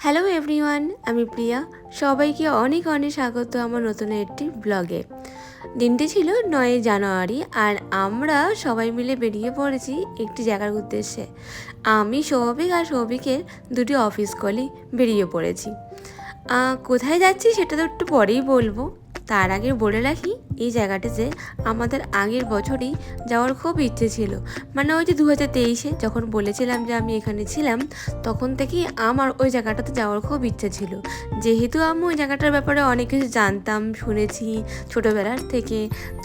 Hello everyone, আমি প্রিয়া। সবাইকে অনেক অনেক স্বাগত আমার নতুন একটি ব্লগে। দিনটি ছিল 9 জানুয়ারি আর আমরা সবাই মিলে বেরিয়ে পড়েছি একটি জায়গার উদ্দেশ্যে। আমি সৌভিক আর সৌভিকের দুটি অফিস কলিগ বেরিয়ে পড়েছি। কোথায় যাচ্ছি সেটা তো একটু পরেই বলবো। তার আগে বলে রাখি, এই জায়গাটাতে আমাদের আগের বছরই যাওয়ার খুব ইচ্ছে ছিল। মানে ওই যে 2023-এ যখন বলেছিলাম যে আমি এখানে ছিলাম, তখন থেকেই আমার ওই জায়গাটাতে যাওয়ার খুব ইচ্ছে ছিল। যেহেতু আমি ওই জায়গাটার ব্যাপারে অনেক কিছু জানতাম, শুনেছি ছোটোবেলার থেকে,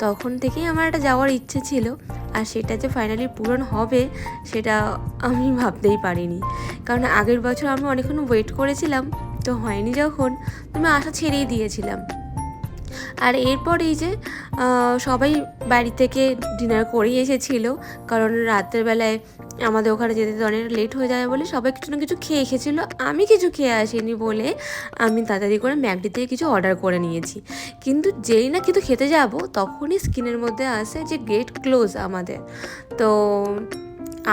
তখন থেকেই আমার একটা যাওয়ার ইচ্ছে ছিল। আর সেটা যে ফাইনালি পূরণ হবে সেটা আমি ভাবতেই পারিনি, কারণ আগের বছর আমি অনেকক্ষণ ওয়েট করেছিলাম, তো হয়নি যখন তুমি আশা ছেড়েই দিয়েছিলাম। আর এরপর এই যে সবাই বাড়ি থেকে ডিনার করেই এসেছিল, কারণ রাতের বেলায় আমাদের ওখানে যেতে অনেক লেট হয়ে যায় বলে সবাই কিছু না কিছু খেয়ে এসেছিলো। আমি কিছু খেয়ে আসিনি বলে আমি তাড়াতাড়ি করে ম্যাকডি থেকে কিছু অর্ডার করে নিয়েছি। কিন্তু যেই না কিন্তু খেতে যাব, তখনই স্ক্রিনের মধ্যে আসে যে গেট ক্লোজ আমাদের। তো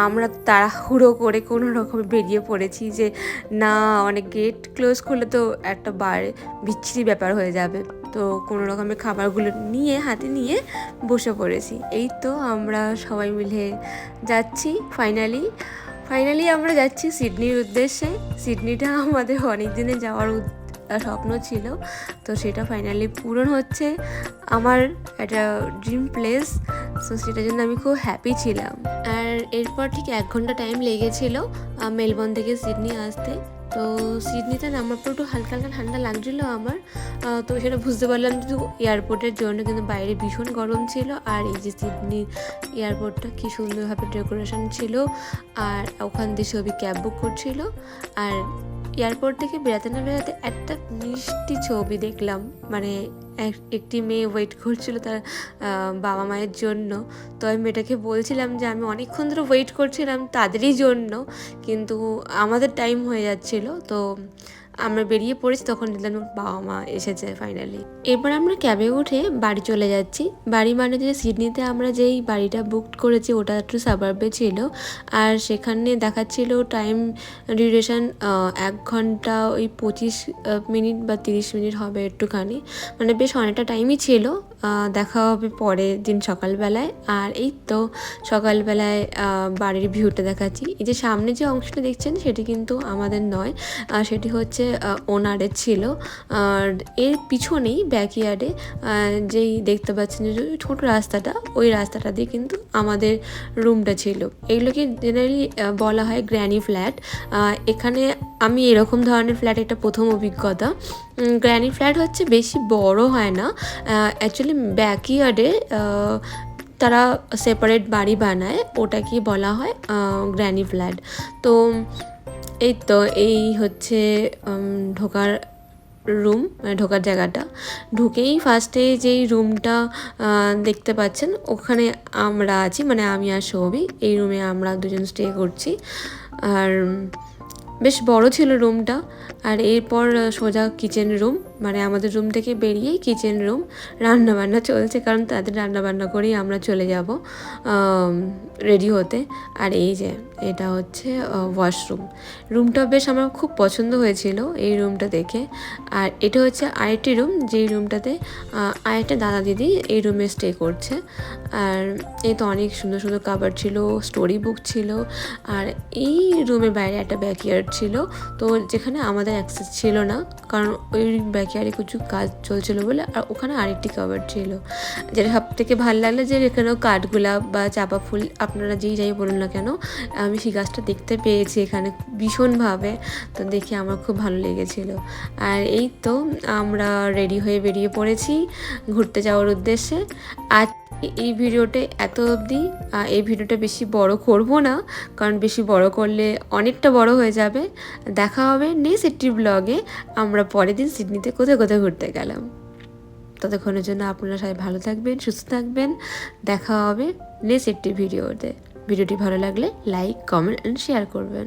আমরা তাড়াহুড়ো করে কোনো রকমে বেরিয়ে পড়েছি যে না, অনেক গেট ক্লোজ করলে তো একটা বিচ্ছিরি ব্যাপার হয়ে যাবে। তো কোনো রকমের খাবারগুলো নিয়ে হাতে নিয়ে বসে পড়েছি। এই তো আমরা সবাই মিলে যাচ্ছি। ফাইনালি আমরা যাচ্ছি সিডনির উদ্দেশ্যে। সিডনিটা আমাদের অনেক দিনে যাওয়ার স্বপ্ন ছিল, তো সেটা ফাইনালি পূরণ হচ্ছে। আমার একটা ড্রিম প্লেস, সো সেটার জন্য আমি খুব হ্যাপি ছিলাম। আর এরপর ঠিক 1 ঘন্টা টাইম লেগেছিল মেলবোর্ন থেকে সিডনি আসতে। তো সিডনিতে নামার পর একটু হালকা হালকা ঠান্ডা লাগছিলো আমার, তো সেটা বুঝতে পারলাম যে এয়ারপোর্টের জন্য, কিন্তু বাইরে ভীষণ গরম ছিল। আর এই যে সিডনি এয়ারপোর্টটা কী সুন্দরভাবে ডেকোরেশন ছিল, আর ওখান দিয়ে সবই ক্যাব বুক করছিল। আর এয়ারপোর্ট থেকে বেড়াতে না বেড়াতে একটা মিষ্টি ছবি দেখলাম, মানে একটি মেয়ে ওয়েট করছিল তার বাবা মায়ের জন্য। তো আমি মেয়েটাকে বলছিলাম যে আমি অনেকক্ষণ ধরে ওয়েট করছিলাম তাদেরই জন্য, কিন্তু আমাদের টাইম হয়ে যাচ্ছিল। তো আমরা বেরিয়ে পড়েছি, তখন দেখলাম বাবা মা এসেছে ফাইনালি। এবার আমরা ক্যাবে উঠে বাড়ি চলে যাচ্ছি। বাড়ি মানে যে সিডনিতে আমরা যেই বাড়িটা বুক করেছি ওটা একটু সাবার্বে ছিল, আর সেখানে দেখাচ্ছিল টাইম ডিউরেশন 1 ঘন্টা 25 মিনিট বা 30 মিনিট হবে একটুখানি, মানে বেশ অনেকটা টাইমই ছিল। দেখা হবে পরের দিন সকালবেলায়। আর এই তো সকালবেলায় বাড়ির ভিউটা দেখাচ্ছি। এই যে সামনে যে অংশটা দেখছেন সেটি কিন্তু আমাদের নয়, সেটি হচ্ছে ওনারের ছিল। আর এর পিছনেই ব্যাকইয়ার্ডে যেই দেখতে পাচ্ছেন যে ছোটো রাস্তাটা, ওই রাস্তাটা দিয়ে কিন্তু আমাদের রুমটা ছিল। এগুলোকে জেনারেলি বলা হয় গ্র্যানি ফ্ল্যাট। এখানে আমি এরকম ধরনের ফ্ল্যাট এটা প্রথম অভিজ্ঞতা। গ্র্যানি ফ্ল্যাট হচ্ছে বেশি বড় হয় না, অ্যাকচুয়ালি ব্যাকইয়ার্ডে তারা সেপারেট বাড়ি বানায়, ওটাকে বলা হয় গ্র্যানি ফ্ল্যাট। তো এই তো এই হচ্ছে ঢোকার রুম, মানে ঢোকার জায়গাটা। ঢুকেই ফার্স্টে যেই রুমটা দেখতে পাচ্ছেন ওখানে আমরা আছি, মানে আমি আর সৌভিক এই রুমে আমরা দুজন স্টে করছি। আর বেশ বড় ছিল রুমটা। আর এরপর সোজা কিচেন রুম, মানে আমাদের রুম থেকে বেরিয়েই কিচেন রুম, রান্নাবান্না চলছে, কারণ তাদের রান্নাবান্না করেই আমরা চলে যাব রেডি হতে। আর এই যে এটা হচ্ছে ওয়াশরুম। রুমটা বেশ আমার খুব পছন্দ হয়েছিল এই রুমটা দেখে। আর এটা হচ্ছে আরেকটি রুম, যেই রুমটাতে আরেকটা দাদা দিদি এই রুমে স্টে করছে। আর এই তো অনেক সুন্দর সুন্দর কাভার ছিল, স্টোরি বুক ছিল। আর এই রুমের বাইরে একটা ব্যাকইয়ার্ড ছিল, তো যেখানে আমাদের অ্যাক্সেস ছিল না, কারণ ওই ব্যাকইয়ার্ডে কিছু কাজ চলছিল বলে। আর ওখানে আরেকটি কাভার ছিল। যেটা সব থেকে ভালো লাগলো যে এখানেও কাঠগোলাপ বা চাপা ফুল, আপনারা যেই যাই বলুন না কেন, আমি সেই গাছটা দেখতে পেয়েছি এখানে ভীষণভাবে। তো দেখে আমার খুব ভালো লেগেছিল। আর এই তো আমরা রেডি হয়ে বেরিয়ে পড়েছি ঘুরতে যাওয়ার উদ্দেশ্যে। আর এই ভিডিওটা এত অবধি। এই ভিডিওটা বেশি বড় করব না, কারণ বেশি বড় করলে অনেকটা বড় হয়ে যাবে। দেখা হবে নেক্সট একটি ব্লগে আমরা পরের দিন সিডনিতে কোথায় কোথায় ঘুরতে গেলাম। ততক্ষণের জন্য আপনারা সবাই ভালো থাকবেন, সুস্থ থাকবেন। দেখা হবে নেক্সট একটি ভিডিওতে। ভিডিওটি ভালো লাগলে লাইক, কমেন্ট অ্যান্ড শেয়ার করবেন।